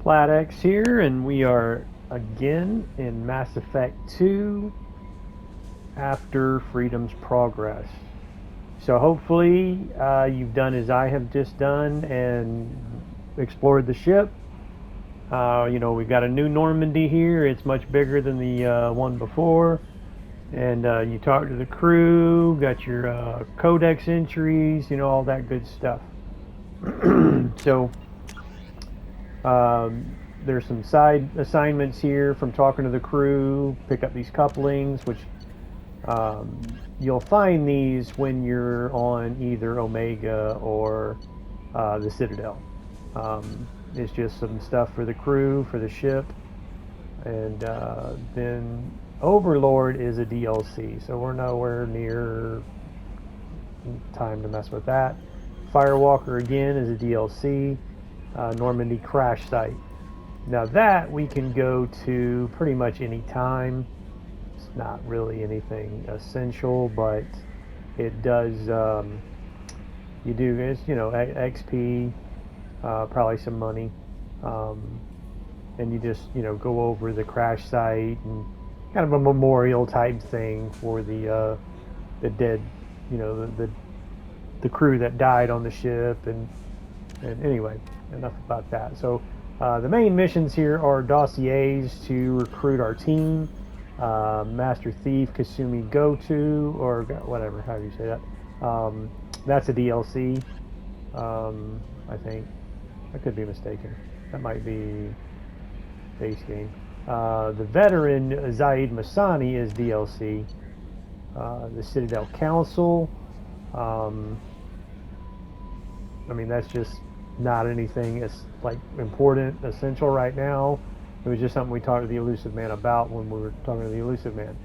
Platex here, and we are again in Mass Effect 2 after Freedom's Progress. So hopefully you've done as I have just done and explored the ship. We've got a new Normandy here. It's much bigger than the one before. And you talk to the crew, got your codex entries, all that good stuff. So there's some side assignments here from talking to the crew. Pick up these couplings, which you'll find these when you're on either Omega or the Citadel. It's just some stuff for the crew, for the ship, and then Overlord is a DLC, so we're nowhere near time to mess with that. Firewalker again is a DLC. Normandy crash site. Now that we can go to pretty much any time. It's not really anything essential, but it does. You do, XP, probably some money, and you just go over the crash site and kind of a memorial type thing for the dead, the crew that died on the ship, and anyway, enough about that. So the main missions here are dossiers to recruit our team. Master Thief Kasumi Goto, or whatever, how do you say that? That's a DLC, I think. I could be mistaken. That might be base game. The veteran Zaeed Masani is DLC. The Citadel Council. That's just not anything as important, essential right now. It was just something we talked to the Elusive Man about when we were talking to the Elusive Man.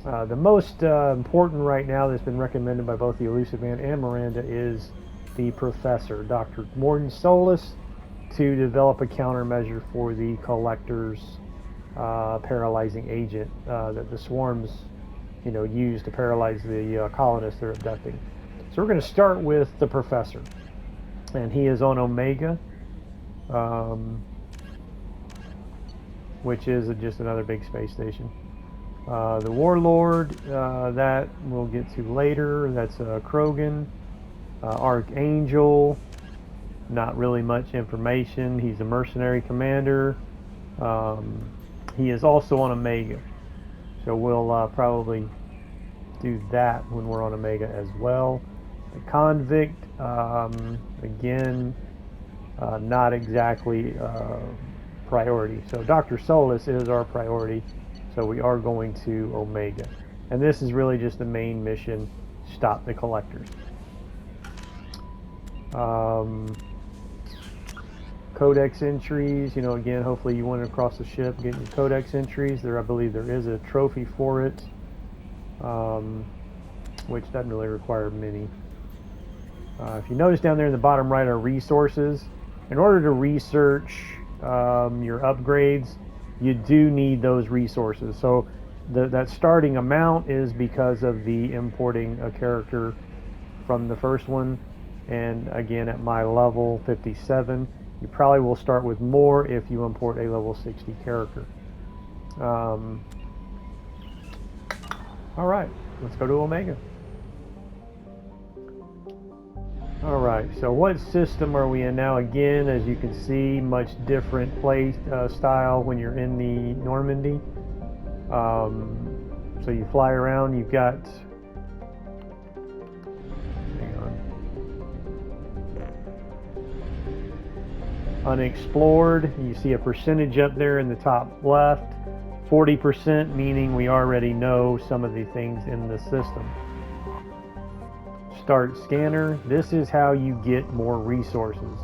The most important right now that's been recommended by both the Elusive Man and Miranda is the Professor, Dr. Morton Solus, to develop a countermeasure for the Collector's paralyzing agent that the swarms, use to paralyze the colonists they're abducting. So we're going to start with the Professor, and he is on Omega. Which is just another big space station. The Warlord, that we'll get to later. That's Krogan. Archangel, not really much information. He's a mercenary commander. He is also on Omega. So we'll probably do that when we're on Omega as well. The Convict, again, not exactly priority. So Dr. Solus is our priority, so we are going to Omega. And this is really just the main mission, stop the Collectors. Codex entries, again, hopefully you went across the ship getting your codex entries. I believe there is a trophy for it, which doesn't really require many. If you notice down there in the bottom right are resources. In order to research your upgrades, you do need those resources. So that starting amount is because of the importing a character from the first one, and again at my level 57 you probably will start with more if you import a level 60 character. Alright, let's go to Omega. Alright, so what system are we in now? Again, as you can see, much different play style when you're in the Normandy. So you fly around, you've got... Hang on. Unexplored, you see a percentage up there in the top left. 40%, meaning we already know some of the things in the system. Start scanner. This is how you get more resources.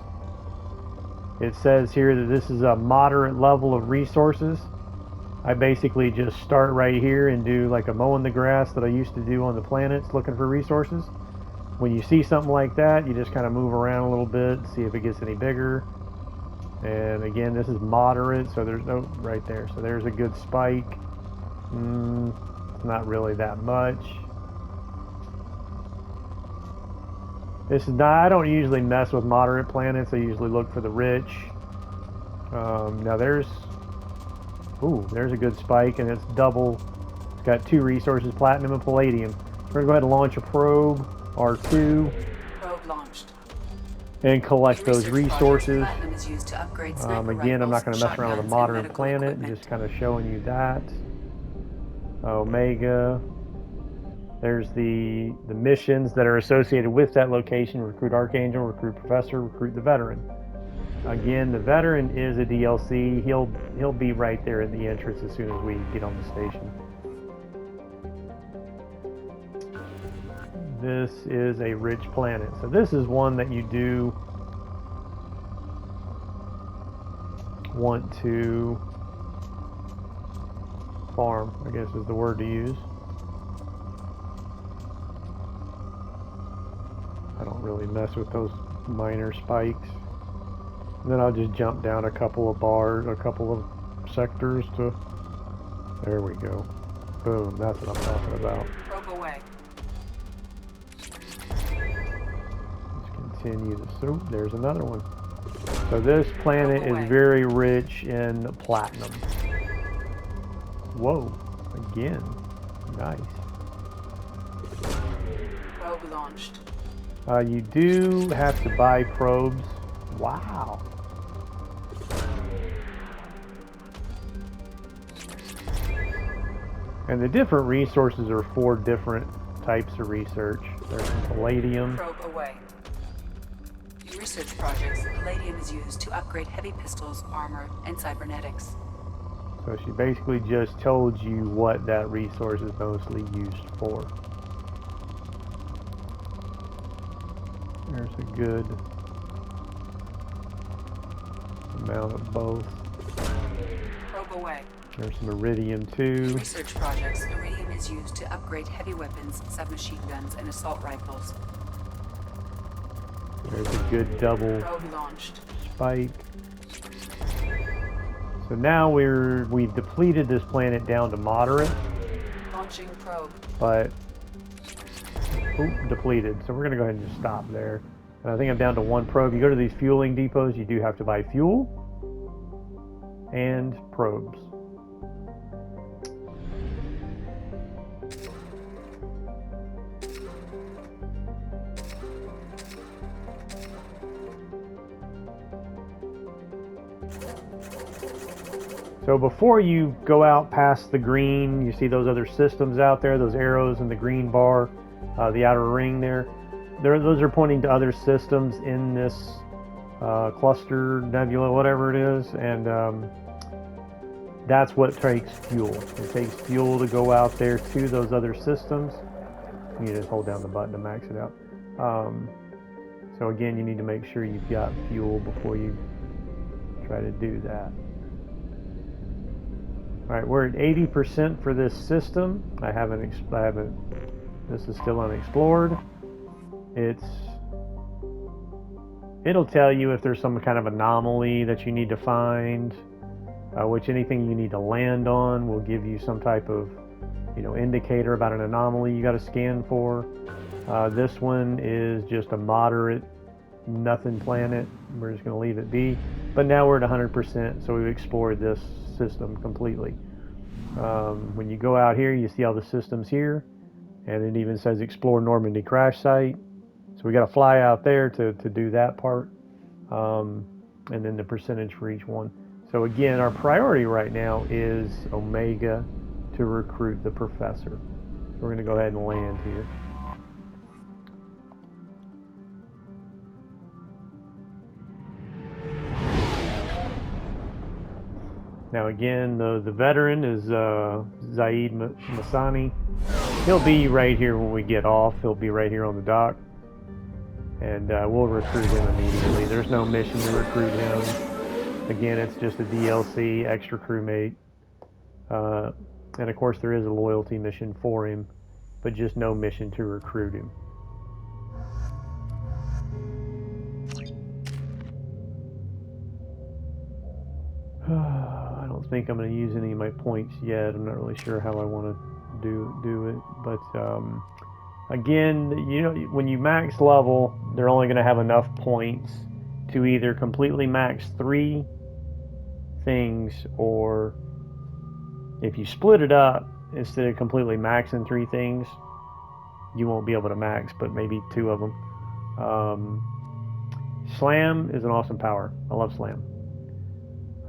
It says here that this is a moderate level of resources. I basically just start right here and do like a mowing the grass that I used to do on the planets looking for resources. When you see something like that, you just kind of move around a little bit, see if it gets any bigger. And again, this is moderate, so there's no right there. So there's a good spike. It's not really that much. This is not, I don't usually mess with moderate planets. I usually look for the rich. Now there's a good spike, and it's double. It's got 2 resources, platinum and palladium. We're gonna go ahead and launch a probe, R2. Probe launched. And collect those resources. Platinum is used to upgrade Again, I'm not going to mess around with a modern planet. Just kind of showing you that. Omega. There's the missions that are associated with that location. Recruit Archangel, recruit Professor, recruit the Veteran. Again, the Veteran is a DLC. He'll be right there at the entrance as soon as we get on the station. This is a rich planet. So this is one that you do want to farm, I guess is the word to use. I don't really mess with those minor spikes. And then I'll just jump down a couple of bars, a couple of sectors to... There we go. Boom, that's what I'm talking about. Probe away. Continue this. Oh, there's another one. So this planet is very rich in platinum. Whoa, again, nice. Probe launched. You do have to buy probes. Wow. And the different resources are 4 different types of research. There's some palladium. Probe away. In research projects, palladium is used to upgrade heavy pistols, armor, and cybernetics. So she basically just told you what that resource is mostly used for. There's a good amount of both. Probe away. There's some iridium too. In research projects, iridium is used to upgrade heavy weapons, submachine guns, and assault rifles. There's a good double Probe launched. spike. So now we've depleted this planet down to moderate. Launching probe. But depleted. So we're gonna go ahead and just stop there. And I think I'm down to 1 probe. You go to these fueling depots, you do have to buy fuel and probes. So before you go out past the green, you see those other systems out there, those arrows in the green bar, the outer ring there. Those are pointing to other systems in this cluster, nebula, whatever it is, and that's what takes fuel. It takes fuel to go out there to those other systems. You just hold down the button to max it out. So again, you need to make sure you've got fuel before you try to do that. All right, we're at 80% for this system. This is still unexplored. It'll tell you if there's some kind of anomaly that you need to find, which anything you need to land on will give you some type of, indicator about an anomaly you got to scan for. This one is just a moderate nothing planet. We're just going to leave it be. But now we're at 100%, so we've explored this system completely. When you go out here, you see all the systems here, and it even says explore Normandy crash site. So we got to fly out there to do that part, and then the percentage for each one. So again, our priority right now is Omega to recruit the professor. So we're going to go ahead and land here. Now again, the veteran is Zaeed Masani. He'll be right here when we get off. He'll be right here on the dock. And we'll recruit him immediately. There's no mission to recruit him. Again, it's just a DLC, extra crewmate. And of course there is a loyalty mission for him, but just no mission to recruit him. I don't think I'm going to use any of my points yet. I'm not really sure how I want to do it, but again, when you max level, they're only going to have enough points to either completely max 3 things, or if you split it up, instead of completely maxing 3 things, you won't be able to max, but maybe 2 of them. Slam is an awesome power. I love Slam.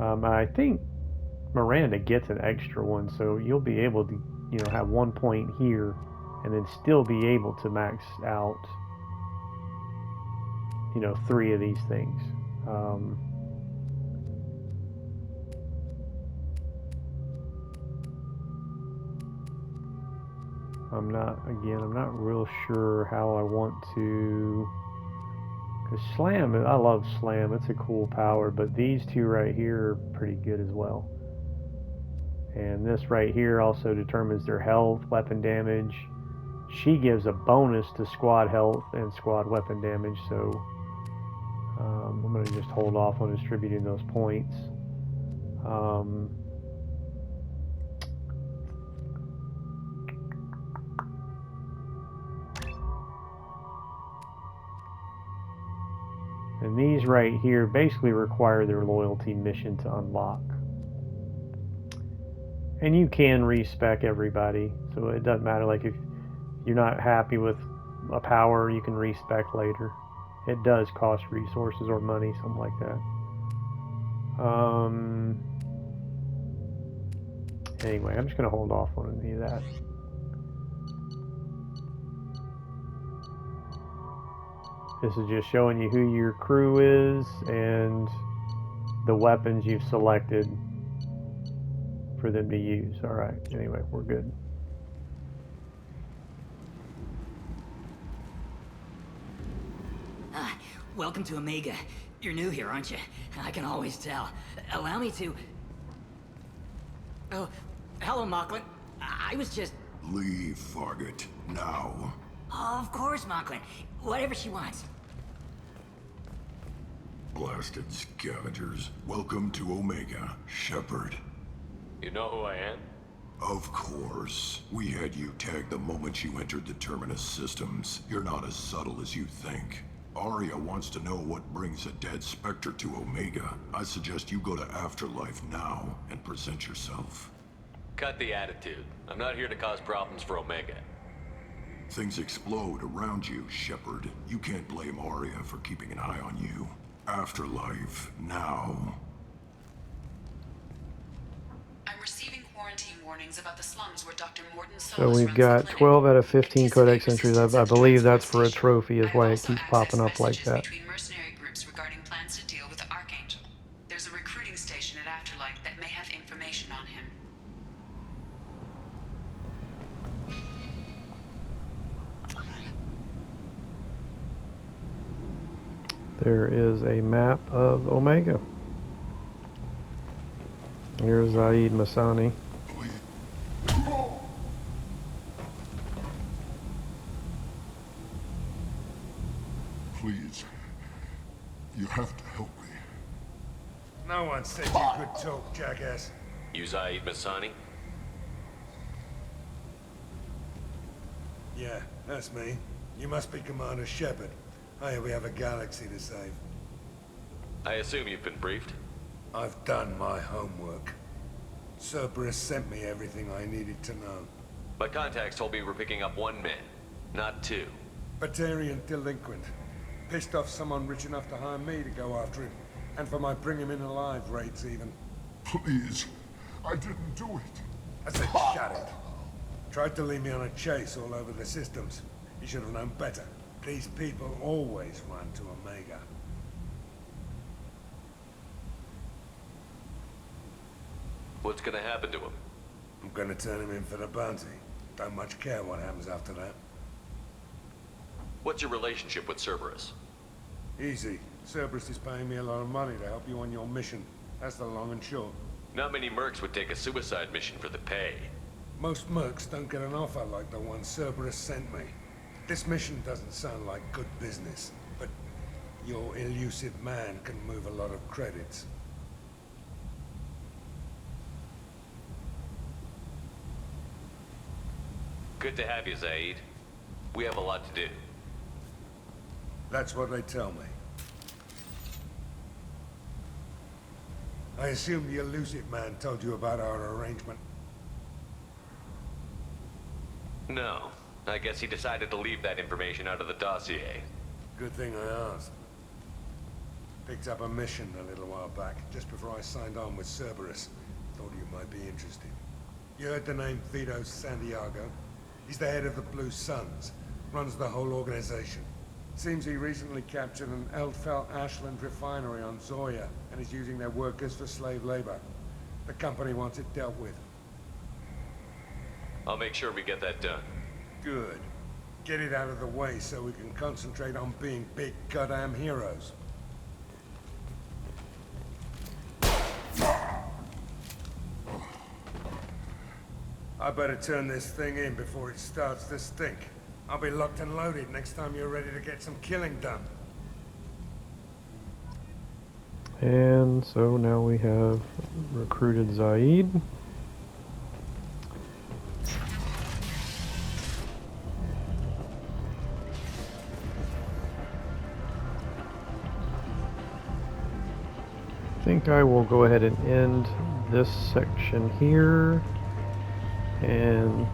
I think Miranda gets an extra one, so you'll be able to, have 1 point here, and then still be able to max out, 3 of these things. I'm not real sure how I want to, because Slam, I love Slam, it's a cool power, but these 2 right here are pretty good as well. And this right here also determines their health, weapon damage. She gives a bonus to squad health and squad weapon damage, so I'm going to just hold off on distributing those points. And these right here basically require their loyalty mission to unlock. And you can respec everybody, so it doesn't matter. Like if you're not happy with a power, you can respec later. It does cost resources or money, something like that. Anyway, I'm just going to hold off on any of that. This is just showing you who your crew is and the weapons you've selected for them to use. Alright, anyway, we're good. Welcome to Omega. You're new here, aren't you? I can always tell. Allow me to... Oh, hello, Mocklin. I was just... Leave, Fargate, now. Of course, Mocklin. Whatever she wants. Blasted scavengers. Welcome to Omega, Shepard. You know who I am? Of course. We had you tagged the moment you entered the Terminus systems. You're not as subtle as you think. Aria wants to know what brings a dead Spectre to Omega. I suggest you go to Afterlife now and present yourself. Cut the attitude. I'm not here to cause problems for Omega. Things explode around you, Shepard. You can't blame Aria for keeping an eye on you. Afterlife, now. I'm receiving quarantine warnings about the slums where Dr. Morton So we've got 12 out of 15 codex entries. I believe that's for a trophy, is why it keeps popping up like that. Between mercenary groups regarding plans to deal with the Archangel. There's a recruiting station at Afterlife that may have information on him. There is a map of Omega. Here's Zaeed Masani. Please. You have to help me. No one said you could talk, jackass. You Zaeed Masani? Yeah, that's me. You must be Commander Shepard. Hey, we have a galaxy to save. I assume you've been briefed? I've done my homework. Cerberus sent me everything I needed to know. My contacts told me we're picking up 1 man, not 2. Batarian delinquent. Pissed off someone rich enough to hire me to go after him. And for my bring him in alive rates even. Please. I didn't do it. I said shut it. Tried to lead me on a chase all over the systems. You should have known better. These people always run to Omega. What's gonna happen to him? I'm gonna turn him in for the bounty. Don't much care what happens after that. What's your relationship with Cerberus? Easy. Cerberus is paying me a lot of money to help you on your mission. That's the long and short. Not many mercs would take a suicide mission for the pay. Most mercs don't get an offer like the one Cerberus sent me. This mission doesn't sound like good business, but your elusive man can move a lot of credits. Good to have you, Zaeed. We have a lot to do. That's what they tell me. I assume the elusive man told you about our arrangement. No. I guess he decided to leave that information out of the dossier. Good thing I asked. Picked up a mission a little while back, just before I signed on with Cerberus. Thought you might be interested. You heard the name Vito Santiago? He's the head of the Blue Suns. Runs the whole organization. Seems he recently captured an Eldfell Ashland refinery on Zoya and is using their workers for slave labor. The company wants it dealt with. I'll make sure we get that done. Good. Get it out of the way so we can concentrate on being big goddamn heroes. I better turn this thing in before it starts to stink. I'll be locked and loaded next time you're ready to get some killing done. And so now we have recruited Zaeed. I think I will go ahead and end this section here. And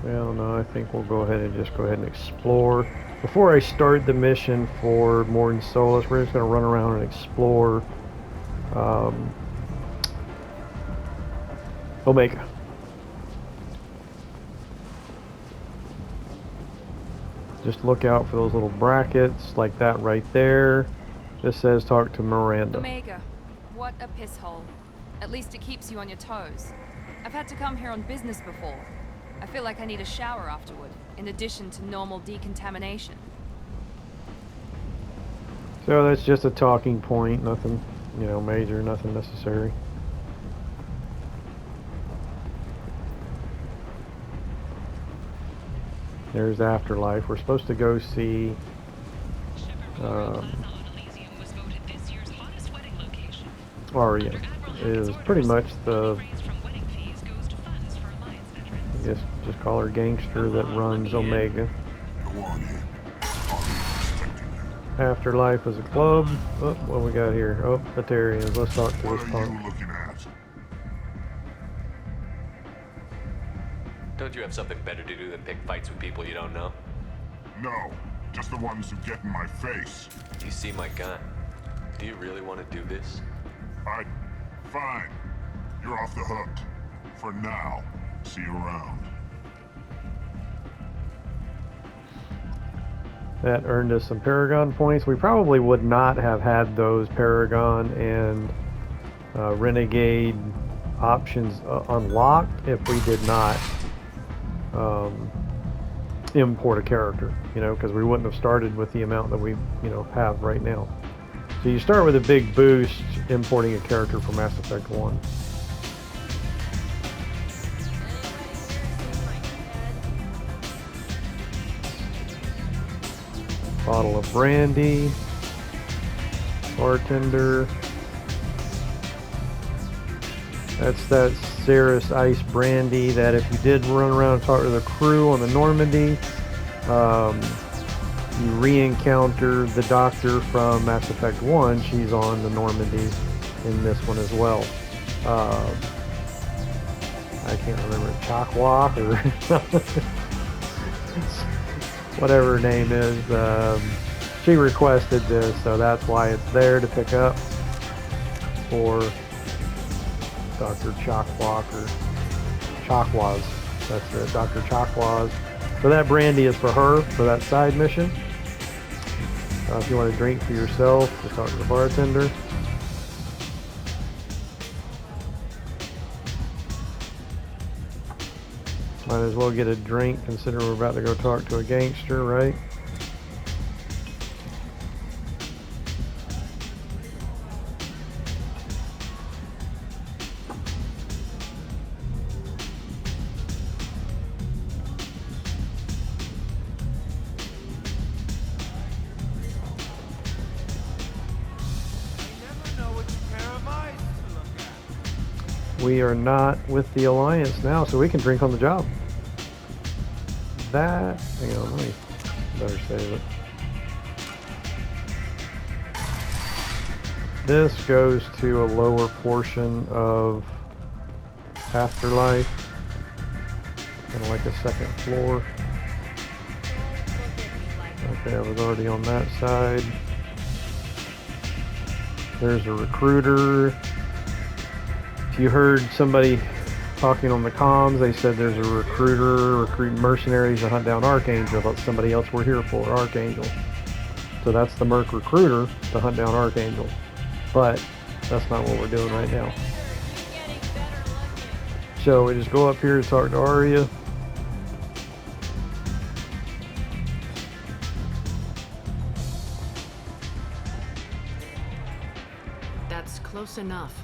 well, no, I think we'll go ahead and just go ahead and explore. Before I start the mission for Morton Solus, we're just going to run around and explore Omega. Just look out for those little brackets like that right there. This says talk to Miranda. Omega, what a piss hole. At least it keeps you on your toes. I've had to come here on business before. I feel like I need a shower afterward, in addition to normal decontamination. So that's just a talking point, nothing, you know, major, nothing necessary. There's Afterlife. We're supposed to go see Aria. It is pretty much the, I guess just call her gangster that runs Omega. Afterlife is a club. Oh, what we got here? Oh, Batarians. Let's talk to this punk. Don't you have something better to do than pick fights with people you don't know? No, just the ones who get in my face. You see my gun. Do you really want to do this? Fine. You're off the hook. For now. See you around. That earned us some Paragon points. We probably would not have had those Paragon and Renegade options unlocked if we did not import a character, you know, because we wouldn't have started with the amount that we, you know, have right now. So you start with a big boost importing a character from Mass Effect 1. Bottle of brandy, bartender. That's that Ceres Ice Brandy that if you did run around and talk to the crew on the Normandy, you re-encounter the Doctor from Mass Effect 1. She's on the Normandy in this one as well. I can't remember, Chakwa or whatever her name is. She requested this, so that's why it's there to pick up for Dr. Chakwa or Chakwas. That's it, Dr. Chakwas. So that brandy is for her for that side mission. If you want to drink for yourself, just talk to the bartender. Might as well get a drink considering we're about to go talk to a gangster, right? We are not with the Alliance now, so we can drink on the job. that. Hang on, let me better save it. This goes to a lower portion of Afterlife, kind of like a second floor. Okay, I was already on that side. There's a recruiter. If you heard somebody talking on the comms, they said there's a recruiter recruiting mercenaries to hunt down Archangel. That's somebody else we're here for, Archangel. So that's the Merc recruiter to hunt down Archangel. But that's not what we're doing right now. So we just go up here to talk to Aria. That's close enough.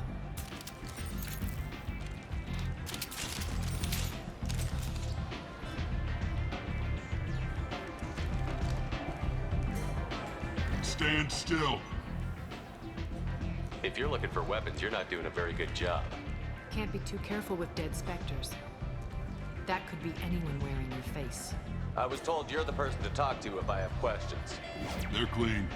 Stand still. If you're looking for weapons, you're not doing a very good job. Can't be too careful with dead specters. That could be anyone wearing your face. I was told you're the person to talk to if I have questions. They're clean.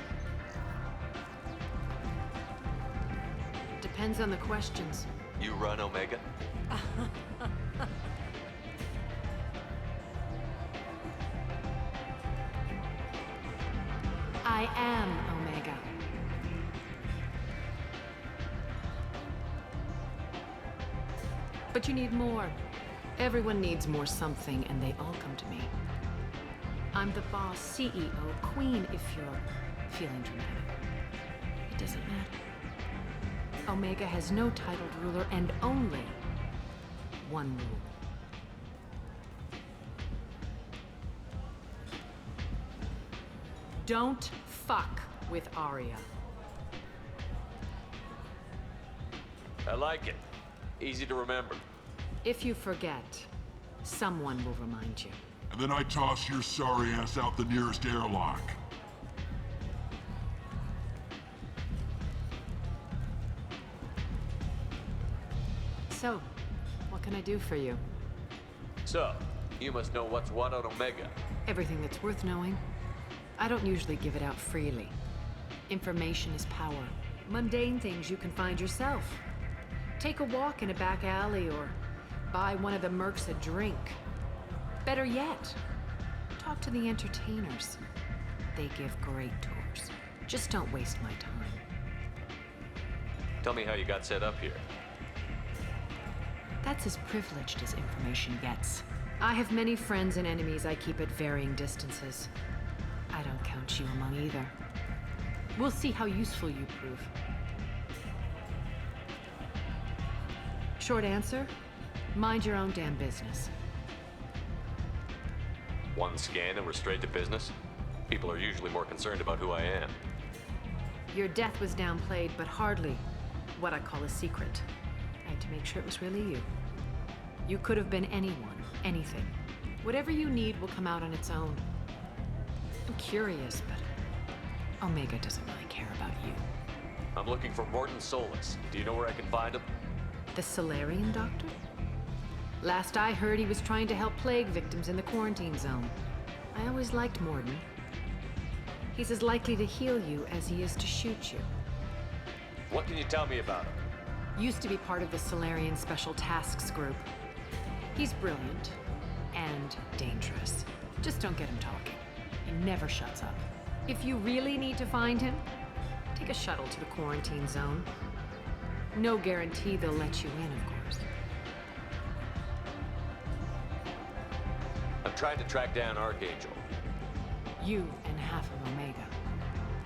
Depends on the questions. You run Omega? I am Omega. But you need more. Everyone needs more something, and they all come to me. I'm the boss, CEO, queen, if you're feeling dramatic. It doesn't matter. Omega has no titled ruler and only one rule. Don't fuck with Aria. I like it. Easy to remember. If you forget, someone will remind you. And then I toss your sorry ass out the nearest airlock. So, what can I do for you? So, you must know what's what on Omega. Everything that's worth knowing. I don't usually give it out freely. Information is power. Mundane things you can find yourself. Take a walk in a back alley or buy one of the mercs a drink. Better yet, talk to the entertainers. They give great tours. Just don't waste my time. Tell me how you got set up here. That's as privileged as information gets. I have many friends and enemies I keep at varying distances. I don't count you among either. We'll see how useful you prove. Short answer, mind your own damn business. One scan and we're straight to business? People are usually more concerned about who I am. Your death was downplayed, but hardly what I call a secret. I had to make sure it was really you. You could have been anyone, anything. Whatever you need will come out on its own. I'm curious, but Omega doesn't really care about you. I'm looking for Morton Solus. Do you know where I can find him? The Solarian doctor? Last I heard, he was trying to help plague victims in the quarantine zone. I always liked Morton. He's as likely to heal you as he is to shoot you. What can you tell me about him? Used to be part of the Solarian Special Tasks Group. He's brilliant and dangerous. Just don't get him talking. He never shuts up. If you really need to find him, take a shuttle to the quarantine zone. No guarantee they'll let you in, of course. I'm trying to track down Archangel. You and half of Omega.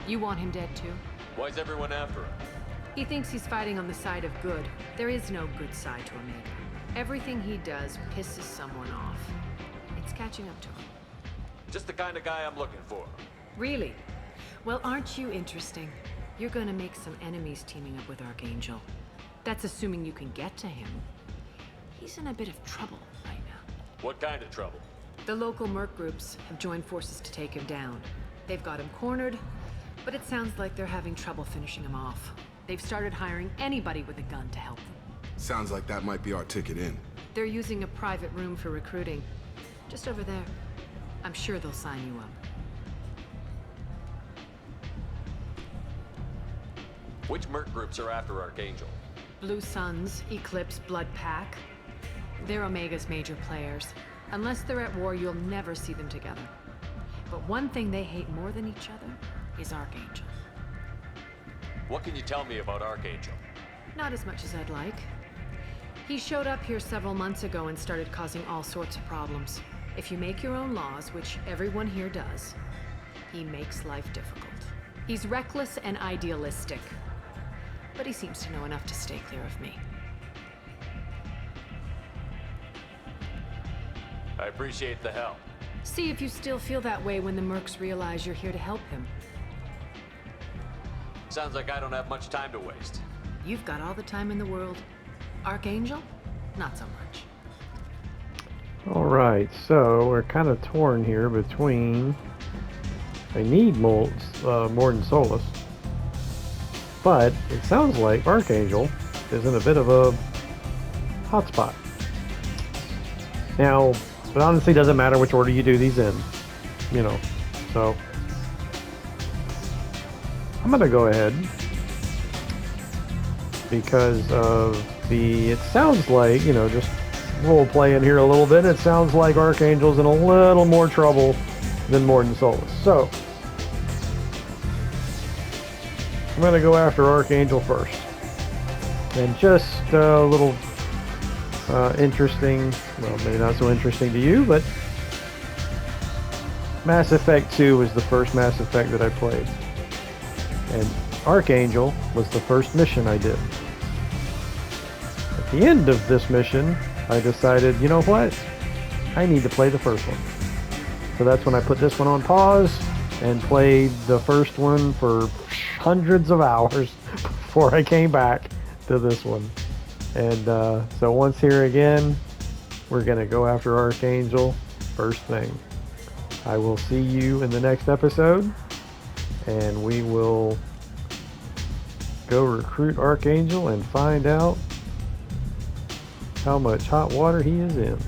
You want him dead too? Why is everyone after him? He thinks he's fighting on the side of good. There is no good side to Omega. Everything he does pisses someone off. It's catching up to him. Just the kind of guy I'm looking for. Really? Well, aren't you interesting? You're gonna make some enemies teaming up with Archangel. That's assuming you can get to him. He's in a bit of trouble right now. What kind of trouble? The local merc groups have joined forces to take him down. They've got him cornered, but it sounds like they're having trouble finishing him off. They've started hiring anybody with a gun to help them. Sounds like that might be our ticket in. They're using a private room for recruiting. Just over there. I'm sure they'll sign you up. Which merc groups are after Archangel? Blue Suns, Eclipse, Blood Pack. They're Omega's major players. Unless they're at war, you'll never see them together. But one thing they hate more than each other is Archangel. What can you tell me about Archangel? Not as much as I'd like. He showed up here several months ago and started causing all sorts of problems. If you make your own laws, which everyone here does, he makes life difficult. He's reckless and idealistic. But he seems to know enough to stay clear of me. I appreciate the help. See if you still feel that way when the mercs realize you're here to help him. Sounds like I don't have much time to waste. You've got all the time in the world. Archangel? Not so much. Alright, so we're kind of torn here between... I need Morden Solus, but it sounds like Archangel is in a bit of a hotspot. Now, it honestly doesn't matter which order you do these in, you know, so I'm gonna go ahead because of it sounds like, you know, just role playing here a little bit, it sounds like Archangel's in a little more trouble than Morden Solus. So I'm going to go after Archangel first. And just a little interesting, well, maybe not so interesting to you, but Mass Effect 2 was the first Mass Effect that I played. And Archangel was the first mission I did. At the end of this mission, I decided, you know what? I need to play the first one. So that's when I put this one on pause and played the first one for hundreds of hours before I came back to this one. And so once here again, we're going to go after Archangel first thing. I will see you in the next episode, and we will go recruit Archangel and find out how much hot water he is in.